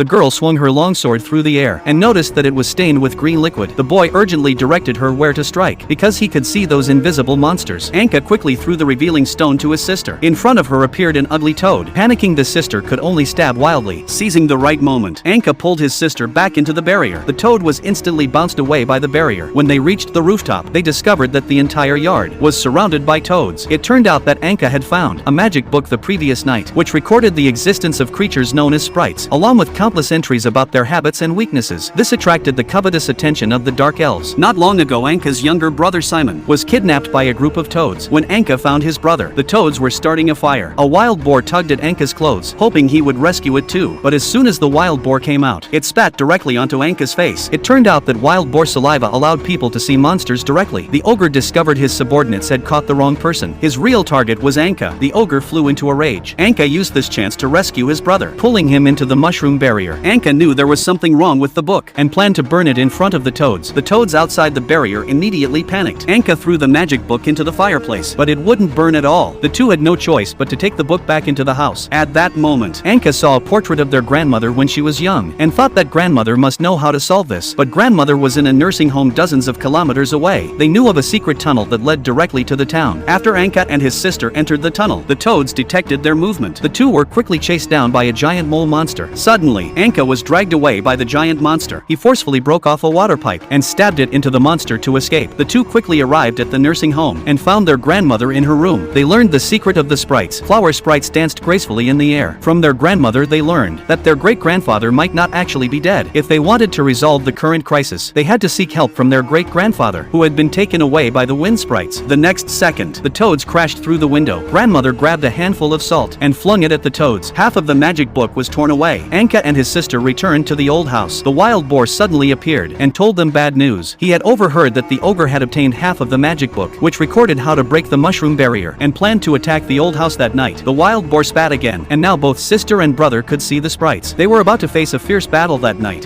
The girl swung her longsword through the air and noticed that it was stained with green liquid. The boy urgently directed her where to strike because he could see those invisible monsters. Anka quickly threw the revealing stone to his sister. In front of her appeared an ugly toad. Panicking, the sister could only stab wildly. Seizing the right moment, Anka pulled his sister back into the barrier. The toad was instantly bounced away by the barrier. When they reached the rooftop, they discovered that the entire yard was surrounded by toads. It turned out that Anka had found a magic book the previous night, which recorded the existence of creatures known as sprites, along with countless entries about their habits and weaknesses. This attracted the covetous attention of the Dark Elves. Not long ago, Anka's younger brother Simon was kidnapped by a group of toads. When Anka found his brother, the toads were starting a fire. A wild boar tugged at Anka's clothes, hoping he would rescue it too. But as soon as the wild boar came out, it spat directly onto Anka's face. It turned out that wild boar saliva allowed people to see monsters directly. The ogre discovered his subordinates had caught the wrong person. His real target was Anka. The ogre flew into a rage. Anka used this chance to rescue his brother, pulling him into the mushroom barrier. Anka knew there was something wrong with the book and planned to burn it in front of the toads. The toads outside the barrier immediately panicked. Anka threw the magic book into the fireplace, but it wouldn't burn at all. The two had no choice but to take the book back into the house. At that moment, Anka saw a portrait of their grandmother when she was young and thought that grandmother must know how to solve this. But grandmother was in a nursing home dozens of kilometers away. They knew of a secret tunnel that led directly to the town. After Anka and his sister entered the tunnel, the toads detected their movement. The two were quickly chased down by a giant mole monster. Suddenly, Anka was dragged away by the giant monster. He forcefully broke off a water pipe and stabbed it into the monster to escape. The two quickly arrived at the nursing home and found their grandmother in her room. They learned the secret of the sprites. Flower sprites danced gracefully in the air. From their grandmother, they learned that their great-grandfather might not actually be dead. If they wanted to resolve the current crisis, they had to seek help from their great-grandfather, who had been taken away by the wind sprites. The next second, the toads crashed through the window. Grandmother grabbed a handful of salt and flung it at the toads. Half of the magic book was torn away. Anka and his sister returned to the old house. The wild boar suddenly appeared and told them bad news. He had overheard that the ogre had obtained half of the magic book, which recorded how to break the mushroom barrier, and planned to attack the old house that night. The wild boar spat again, and now both sister and brother could see the sprites. They were about to face a fierce battle that night.